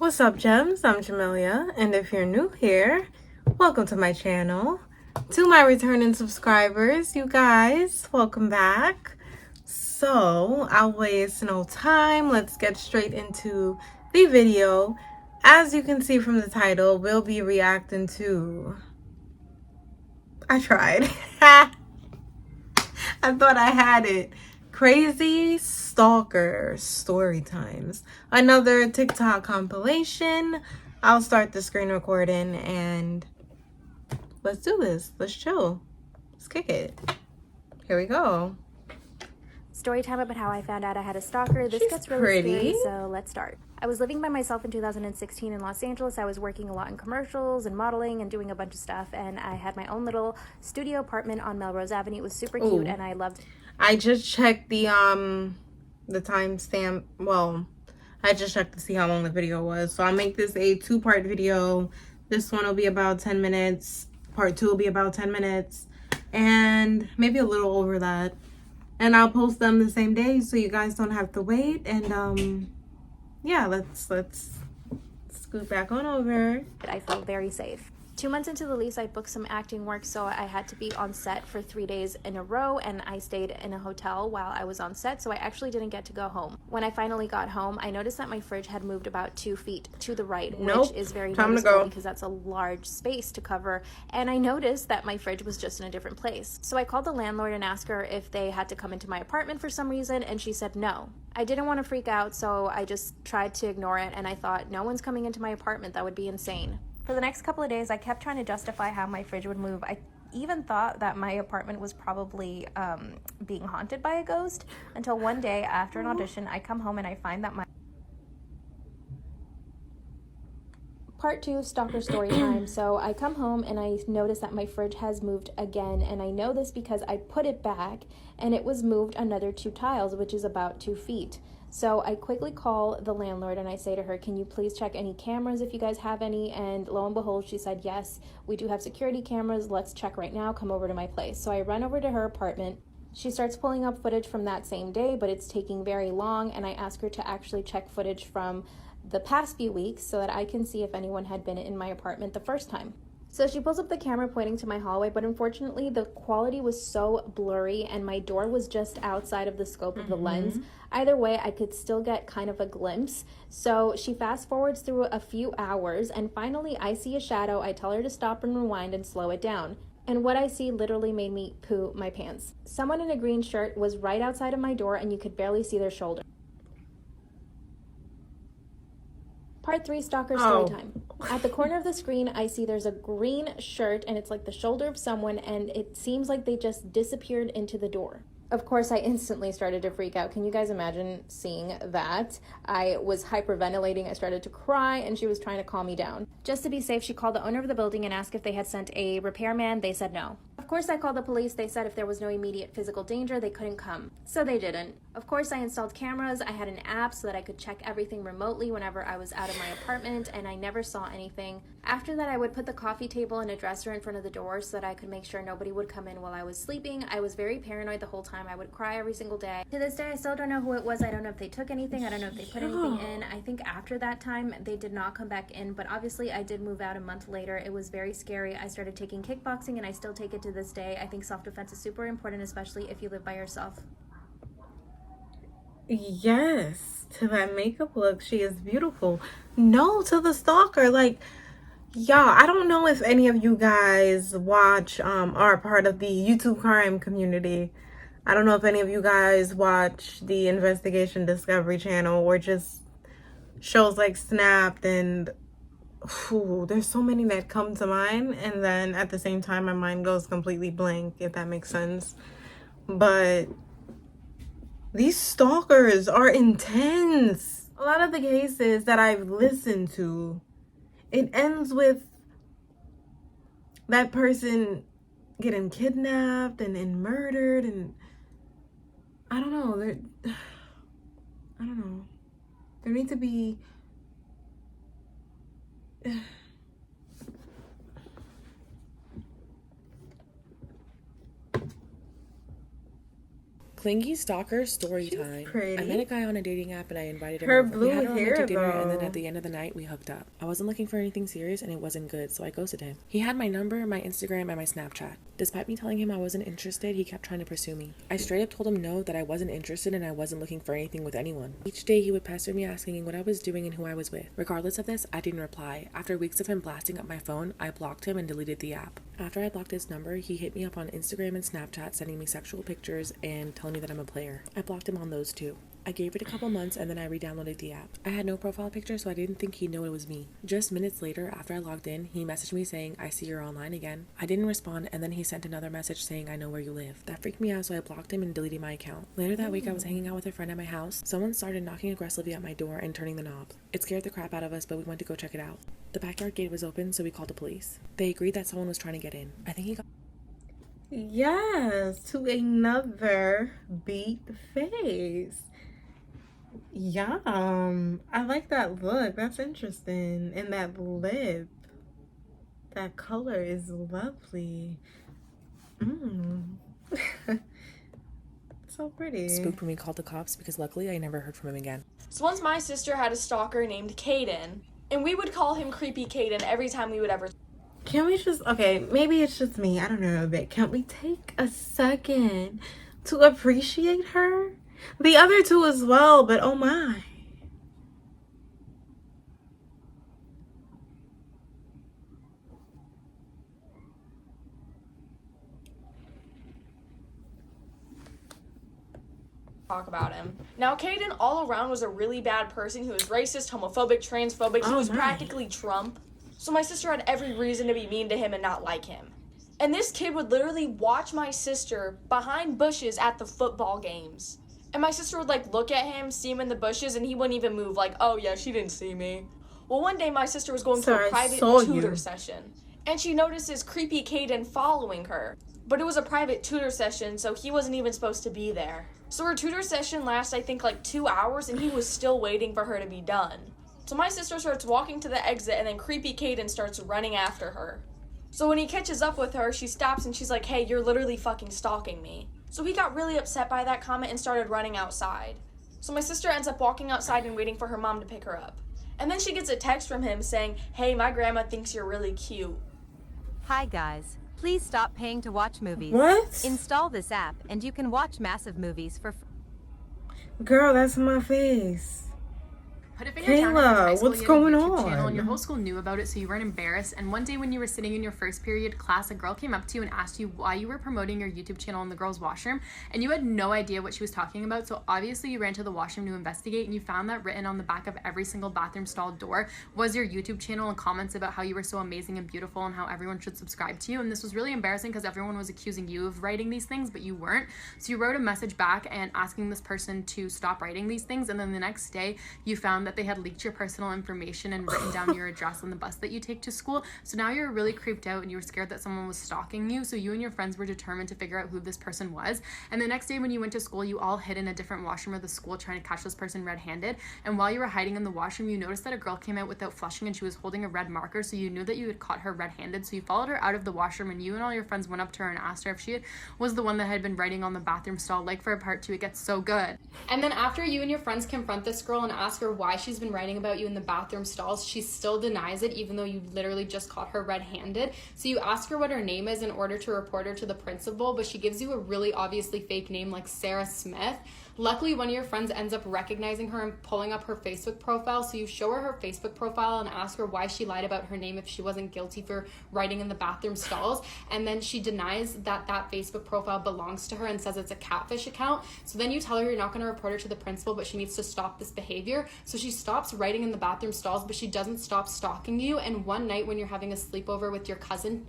What's up, gems? I'm Jamelia, and if you're new here, welcome to my channel. To my returning subscribers, you guys, welcome back. So, I'll waste no time. Let's get straight into the video. As you can see from the title, we'll be reacting to... I tried. I thought I had it. Crazy Stalker Story Times. Another TikTok compilation. I'll start the screen recording and let's do this. Let's chill. Let's kick it. Here we go. Story time about how I found out I had a stalker. This gets really pretty. scary, so let's start. I was living by myself in 2016 in Los Angeles. I was working a lot in commercials and modeling and doing a bunch of stuff, and I had my own little studio apartment on Melrose Avenue. It was super cute, and I loved it. I just checked the timestamp. Well, I just checked to see how long the video was. So I'll make this a 2-part video. This one will be about 10 minutes. Part 2 will be about 10 minutes. And maybe a little over that. And I'll post them the same day so you guys don't have to wait. And yeah, let's scoot back on over. I felt very safe. 2 months into the lease, I booked some acting work, so I had to be on set for 3 days in a row, and I stayed in a hotel while I was on set, so I actually didn't get to go home. When I finally got home, I noticed that my fridge had moved about 2 feet to the right, which is very noticeable because that's a large space to cover, and I noticed that my fridge was just in a different place. So I called the landlord and asked her if they had to come into my apartment for some reason, and she said no. I didn't want to freak out, so I just tried to ignore it, and I thought, no one's coming into my apartment, that would be insane. For the next couple of days, I kept trying to justify how my fridge would move. I even thought that my apartment was probably being haunted by a ghost, until one day after an audition, I come home and I find that my... Part 2 of Stalker Story Time. So I come home and I notice that my fridge has moved again, and I know this because I put it back and it was moved another 2 tiles, which is about 2 feet. So I quickly call the landlord and I say to her, can you please check any cameras if you guys have any? And lo and behold, she said, yes, we do have security cameras. Let's check right now. Come over to my place. So I run over to her apartment. She starts pulling up footage from that same day, but it's taking very long. And I ask her to actually check footage from the past few weeks so that I can see if anyone had been in my apartment the first time. So she pulls up the camera pointing to my hallway, but unfortunately the quality was so blurry and my door was just outside of the scope of the lens. Either way, I could still get kind of a glimpse. So she fast forwards through a few hours and finally I see a shadow. I tell her to stop and rewind and slow it down. And what I see literally made me poo my pants. Someone in a green shirt was right outside of my door and you could barely see their shoulder. Part 3, Stalker Story Time. At the corner of the screen, I see there's a green shirt and it's like the shoulder of someone and it seems like they just disappeared into the door. Of course, I instantly started to freak out. Can you guys imagine seeing that? I was hyperventilating. I started to cry and she was trying to calm me down. Just to be safe, she called the owner of the building and asked if they had sent a repairman. They said no. Of course, I called the police. They said if there was no immediate physical danger, they couldn't come. So they didn't. Of course, I installed cameras. I had an app so that I could check everything remotely whenever I was out of my apartment, and I never saw anything. After that, I would put the coffee table and a dresser in front of the door so that I could make sure nobody would come in while I was sleeping. I was very paranoid the whole time. I would cry every single day. To this day, I still don't know who it was. I don't know if they took anything. I don't know if they put anything in. I think after that time, they did not come back in, but obviously I did move out a month later. It was very scary. I started taking kickboxing and I still take it to this day. I think self-defense is super important, especially if you live by yourself. Yes, to that makeup look, she is beautiful. No, to the stalker, like, y'all, I don't know if any of you guys watch are part of the YouTube crime community. I don't know if any of you guys watch the Investigation Discovery channel or just shows like Snapped, and there's so many that come to mind, and then at the same time my mind goes completely blank, if that makes sense. But these stalkers are intense. A lot of the cases that I've listened to, it ends with that person getting kidnapped and murdered, and I don't know, I don't know. There need to be Clingy Stalker story She's time. pretty. I met a guy on a dating app and I invited him Her over. blue We had a hair, romantic dinner and then though. at the end of the night we hooked up. I wasn't looking for anything serious and it wasn't good, so I ghosted him. He had my number, my Instagram, and my Snapchat. Despite me telling him I wasn't interested, he kept trying to pursue me. I straight up told him no, that I wasn't interested and I wasn't looking for anything with anyone. Each day he would pester me asking what I was doing and who I was with. Regardless of this, I didn't reply. After weeks of him blasting up my phone, I blocked him and deleted the app. After I blocked his number, he hit me up on Instagram and Snapchat sending me sexual pictures and telling me that I'm a player. I blocked him on those too. I gave it a couple months and then I re-downloaded the app. I had no profile picture, so I didn't think he'd know it was me. Just minutes later, after I logged in, he messaged me saying, "I see you're online again." I didn't respond, and then he sent another message saying, "I know where you live." That freaked me out, so I blocked him and deleted my account. Later that week, I was hanging out with a friend at my house. Someone started knocking aggressively at my door and turning the knob. It scared the crap out of us, but we went to go check it out. The backyard gate was open, so we called the police. They agreed that someone was trying to get in. I think he got... Yes, to another beat face. Yum. I like that look. That's interesting. And that lip. That color is lovely. So pretty. spooked when we called the cops because luckily I never heard from him again. So once my sister had a stalker named Caden, and we would call him Creepy Caden every time we would ever... Can we just, okay, maybe it's just me, I don't know, but can we take a second to appreciate her? The other two as well, but oh my. talk about him. Now, Caden all around was a really bad person. He was racist, homophobic, transphobic. He was practically Trump. So my sister had every reason to be mean to him and not like him. And this kid would literally watch my sister behind bushes at the football games. And my sister would like look at him, see him in the bushes, and he wouldn't even move, like, "Oh yeah, she didn't see me." Well, one day my sister was going to a private tutor session, and she notices creepy Caden following her. But it was a private tutor session, so he wasn't even supposed to be there. So her tutor session lasts, I think, like 2 hours, and he was still waiting for her to be done. So my sister starts walking to the exit, and then creepy Caden starts running after her. So when he catches up with her, she stops and she's like, "Hey, you're literally fucking stalking me." So he got really upset by that comment and started running outside. So my sister ends up walking outside and waiting for her mom to pick her up. And then she gets a text from him saying, "Hey, my grandma thinks you're really cute." Hi guys, please stop paying to watch movies. What? Install this app and you can watch massive movies for Girl, that's my face. Put a finger down in high school, what's you had a going YouTube on? channel, and your whole school knew about it, so you weren't embarrassed. And one day when you were sitting in your first period class, a girl came up to you and asked you why you were promoting your YouTube channel in the girls' washroom, and you had no idea what she was talking about. So obviously you ran to the washroom to investigate, and you found that written on the back of every single bathroom stall door was your YouTube channel and comments about how you were so amazing and beautiful and how everyone should subscribe to you. And this was really embarrassing because everyone was accusing you of writing these things, but you weren't. So you wrote a message back and asking this person to stop writing these things, and then the next day you found that they had leaked your personal information and written down your address on the bus that you take to school. So now you're really creeped out and you were scared that someone was stalking you. So you and your friends were determined to figure out who this person was. And the next day when you went to school, you all hid in a different washroom of the school trying to catch this person red-handed. And while you were hiding in the washroom, you noticed that a girl came out without flushing and she was holding a red marker. So you knew that you had caught her red-handed. So you followed her out of the washroom and you and all your friends went up to her and asked her if she was the one that had been writing on the bathroom stall. Like for a part 2, it gets so good. And then after you and your friends confront this girl and ask her why she's been writing about you in the bathroom stalls, she still denies it even though you literally just caught her red-handed. So you ask her what her name is in order to report her to the principal, but she gives you a really obviously fake name like Sarah Smith. Luckily, one of your friends ends up recognizing her and pulling up her Facebook profile. So you show her her Facebook profile and ask her why she lied about her name if she wasn't guilty for writing in the bathroom stalls. And then she denies that that Facebook profile belongs to her and says it's a catfish account. So then you tell her you're not going to report her to the principal, but she needs to stop this behavior. So she stops writing in the bathroom stalls, but she doesn't stop stalking you. And one night when you're having a sleepover with your cousin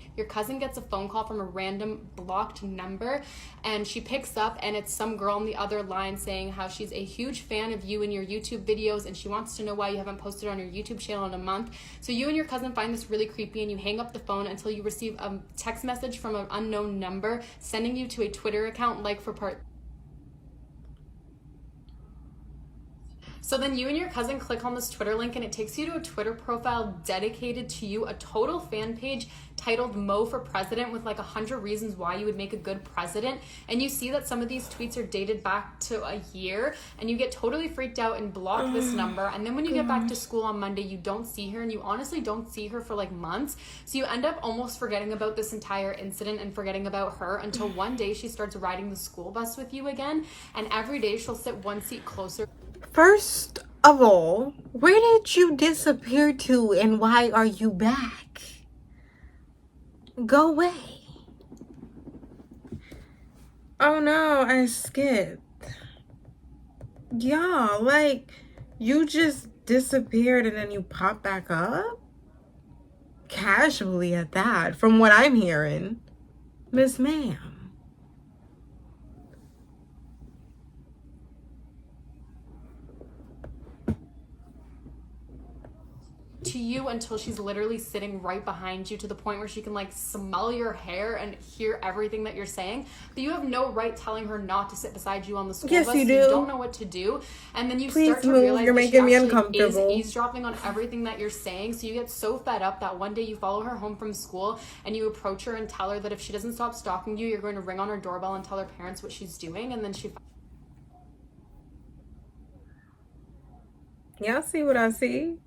gets a phone call from a random blocked number, and she picks up and it's some girl on the other line saying how she's a huge fan of you and your YouTube videos and she wants to know why you haven't posted on your YouTube channel in a month. So you and your cousin find this really creepy and you hang up the phone until you receive a text message from an unknown number sending you to a Twitter account like for part. So then you and your cousin click on this Twitter link and it takes you to a Twitter profile dedicated to you, a total fan page titled Mo for President with like 100 reasons why you would make a good president. And you see that some of these tweets are dated back to a year and you get totally freaked out and block this number. And then when you get back to school on Monday, you don't see her and you honestly don't see her for like months. So you end up almost forgetting about this entire incident and forgetting about her until one day she starts riding the school bus with you again. And every day she'll sit one seat closer. First of all, where did you disappear to and why are you back? Go away. Oh no, I skipped. Y'all, like, you just disappeared and then you pop back up? Casually at that, from what I'm hearing. Miss Ma'am. To you until she's literally sitting right behind you to the point where she can like smell your hair and hear everything that you're saying, but you have no right telling her not to sit beside you on the school Yes, bus. you do. You don't know what to do, and then you Please start to move. realize You're that making she me actually uncomfortable. is eavesdropping on everything that you're saying. So you get so fed up that one day you follow her home from school and you approach her and tell her that if she doesn't stop stalking you, you're going to ring on her doorbell and tell her parents what she's doing, and then she Y'all see what I see?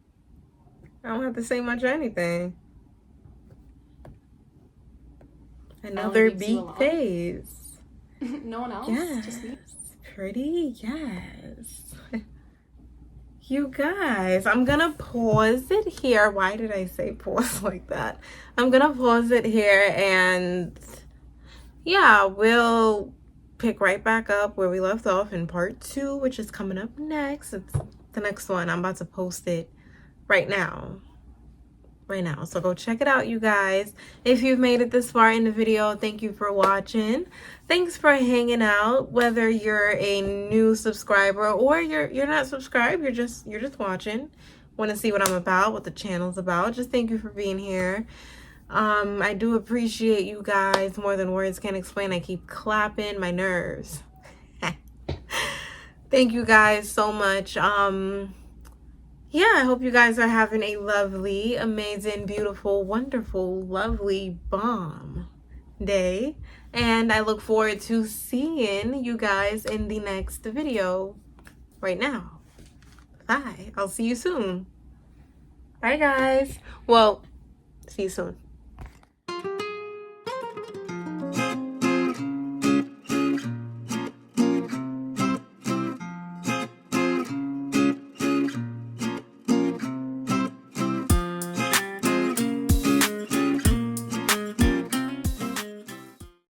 I don't have to say much or anything. Another leaves you beat alone. phase. no one else. Yes. Just me. Pretty, yes. You guys, I'm gonna pause it here. Why did I say pause like that? I'm gonna pause it here and yeah, we'll pick right back up where we left off in part 2, which is coming up next. It's the next one. I'm about to post it right now. So go check it out, you guys. If you've made it this far in the video, thank you for watching. Thanks for hanging out. Whether you're a new subscriber or you're not subscribed, you're just watching, want to see what I'm about, what the channel's about, just thank you for being here. I do appreciate you guys more than words can explain. I keep clapping my nerves. Thank you guys so much. Yeah, I hope you guys are having a lovely, amazing, beautiful, wonderful, lovely, bomb day. And I look forward to seeing you guys in the next video right now. Bye. I'll see you soon. Bye, guys. Well, see you soon.